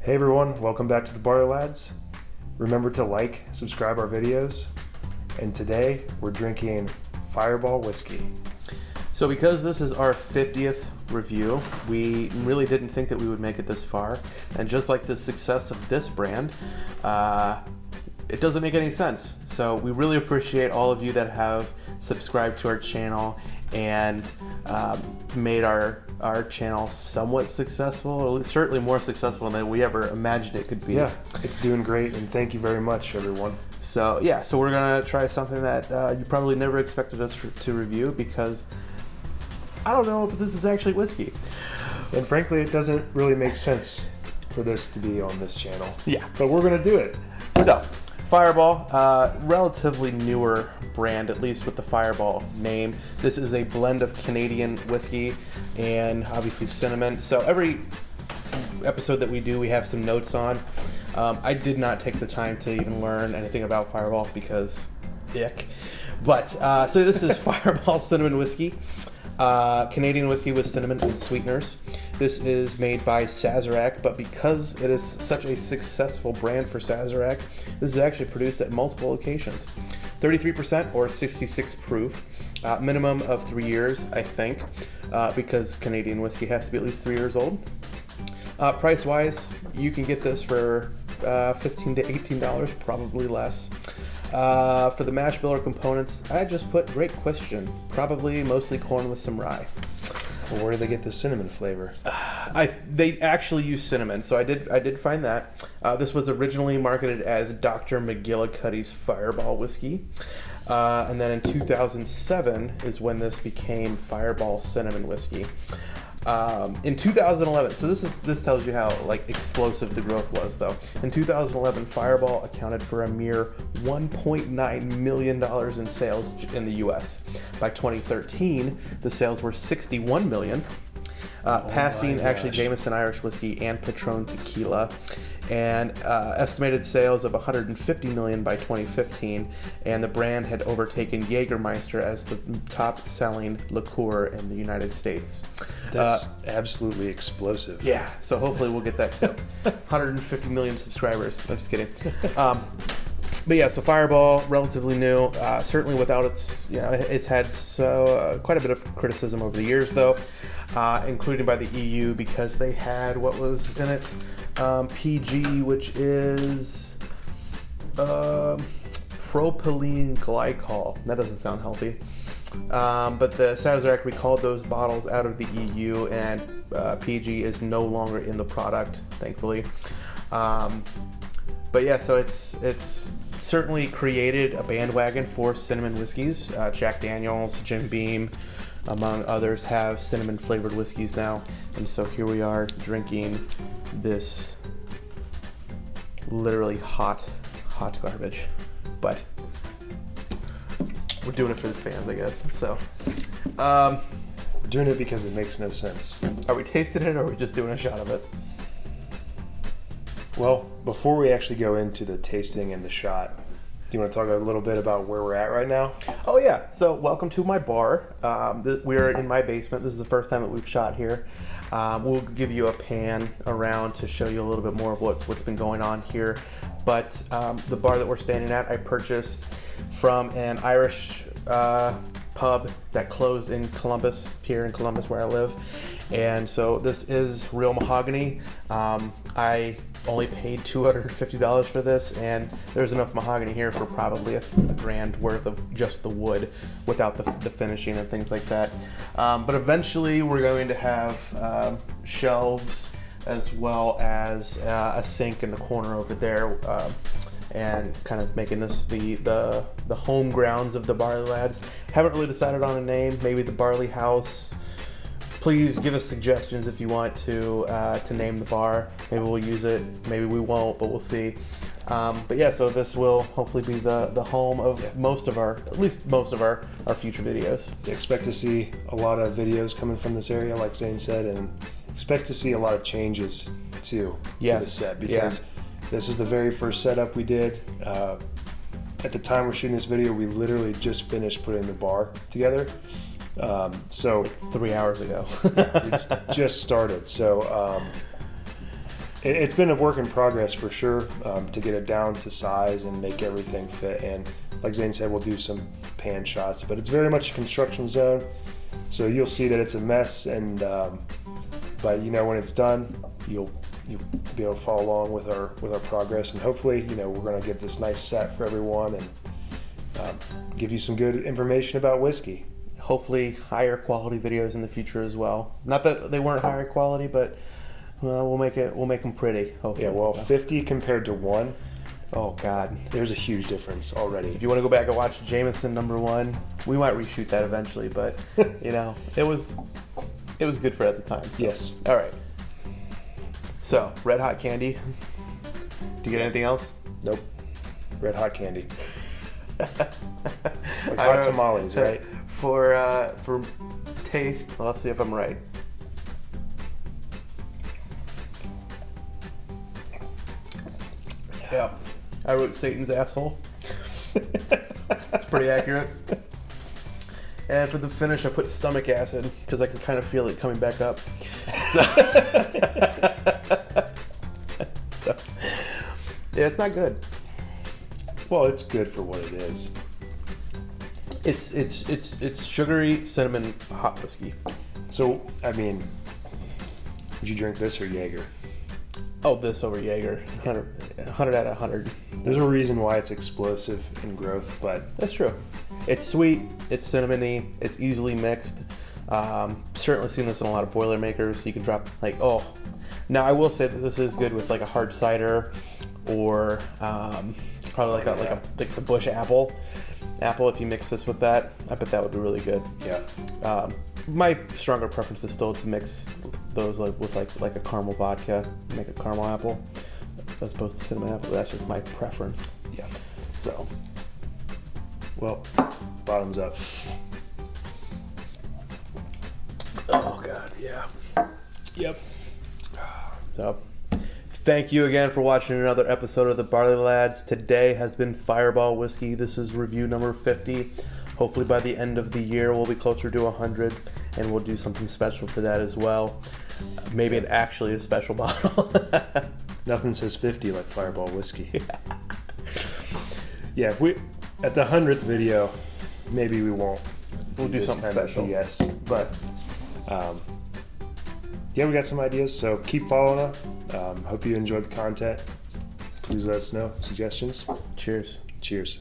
Hey everyone, welcome back to the Barley Lads. Remember to like, subscribe our videos, and today we're drinking Fireball Whiskey. So because this is our 50th review, we really didn't think that we would make it this far, and just like the success of this brand, it doesn't make any sense. So we really appreciate all of you that have subscribed to our channel and made our channel somewhat successul, or certainly more successful than we ever imagined it could be. Yeah, it's doing great, and thank you very much, everyone. So yeah, so we're gonna try something that you probably never expected us to review, because I don't know if this is actually whiskey. And frankly, it doesn't really make sense for this to be on this channel. Yeah. But we're gonna do it. So, Fireball, relatively newer brand, at least with the Fireball name. This is a blend of Canadian whiskey and obviously cinnamon. So every episode that we do, we have some notes on. I did not take the time to even learn anything about Fireball because ick. But, so this is Fireball Cinnamon Whisky. Canadian whiskey with cinnamon and sweeteners. This is made by Sazerac, but because it is such a successful brand for Sazerac, this is actually produced at multiple locations. 33% or 66 proof. Minimum of 3 years, I think, because Canadian whiskey has to be at least 3 years old. Price-wise, you can get this for $15 to $18, probably less. For the mash bill or components, I just put great question. Probably mostly corn with some rye. Well, where do they get the cinnamon flavor? They actually use cinnamon, so I did find that. This was originally marketed as Dr. McGillicuddy's Fireball Whiskey. And then in 2007 is when this became Fireball Cinnamon Whiskey. In 2011, so this tells you how explosive the growth was, though. In 2011, Fireball accounted for a mere $1.9 million in sales in the U.S. By 2013, the sales were $61 million, passing actually Jameson Irish Whiskey and Patron Tequila, and estimated sales of $150 million by 2015, and the brand had overtaken Jägermeister as the top-selling liqueur in the United States. That's absolutely explosive. Yeah, so hopefully we'll get that too. 150 million subscribers. I'm just kidding. But yeah, so Fireball, relatively new. Certainly without it's had quite a bit of criticism over the years, though, including by the EU, because they had what was in it. PG, which is propylene glycol. That doesn't sound healthy. But the Sazerac recalled those bottles out of the EU, and PG is no longer in the product, thankfully. But yeah, so it's certainly created a bandwagon for cinnamon whiskeys. Jack Daniels, Jim Beam, among others, have cinnamon flavored whiskeys now, and so here we are drinking this literally hot garbage, but we're doing it for the fans, I guess. So We're doing it because it makes no sense. are we tasting it, or are we just doing a shot of it? Well, before we actually go into the tasting and the shot, do you want to talk a little bit about where we're at right now? Oh yeah, so welcome to my bar. We're in my basement. This is the first time that we've shot here. We'll give you a pan around to show you a little bit more of what's been going on here. But the bar that we're standing at, I purchased from an Irish pub that closed in Columbus, here in Columbus where I live. And so this is real mahogany. I only paid $250 for this, and there's enough mahogany here for probably a grand worth of just the wood without the finishing and things like that. But eventually we're going to have shelves as well as a sink in the corner over there, and kind of making this the home grounds of the Barley Lads. Haven't really decided on a name. Maybe the Barley House. Please give us suggestions if you want to name the bar. Maybe we'll use it, maybe we won't, but we'll see. But yeah, so this will hopefully be the home of at least most of our future videos. Expect to see a lot of videos coming from this area, like Zane said, and expect to see a lot of changes too to the set, because this is the very first setup we did. At the time we're shooting this video, we literally just finished putting the bar together. So like 3 hours ago. it just started. So it's been a work in progress for sure, to get it down to size and make everything fit. And like Zane said, we'll do some pan shots, but it's very much a construction zone. So you'll see that it's a mess, and but when it's done, you'll be able to follow along with our progress, and hopefully we're going to get this nice set for everyone and give you some good information about whiskey. Hopefully higher quality videos in the future as well. Not that they weren't higher quality, but we'll make them pretty. Hopefully. Yeah, well, 50 compared to 1. Oh God, there's a huge difference already. If you want to go back and watch Jameson #1, we might reshoot that eventually, but it was good for at the time. So. Yes. All right. So, red hot candy. Do you get anything else? Nope. Red hot candy. Like hot tamales, right? For taste, let's see if I'm right. Yeah. I wrote Satan's asshole. It's pretty accurate. And for the finish, I put stomach acid because I can kind of feel it coming back up. So yeah, it's not good. Well, it's good for what it is. It's sugary cinnamon hot whiskey. So, I mean, would you drink this or Jaeger? Oh, this over Jaeger. 100 out of 100. There's a reason why it's explosive in growth, but... That's true. It's sweet, it's cinnamony, it's easily mixed. Certainly seen this in a lot of Boilermakers. You can drop, Now, I will say that this is good with, like, a hard cider or probably like the bush apple. If you mix this with that, I bet that would be really good. Yeah. My stronger preference is still to mix those with like a caramel vodka, make a caramel apple, as opposed to cinnamon apple. That's just my preference. Yeah. So, well, bottoms up. oh God, yeah. Yep. So, thank you again for watching another episode of the Barley Lads. Today has been Fireball Whiskey. This is review number 50. Hopefully by the end of the year, we'll be closer to 100, and we'll do something special for that as well. Maybe actually a special bottle. Nothing says 50 like Fireball Whiskey. Yeah, if we at the 100th video, maybe we won't. We'll do something special. Yes, but yeah, we got some ideas, so keep following us. Hope you enjoyed the content. Please let us know. Suggestions. Cheers. Cheers.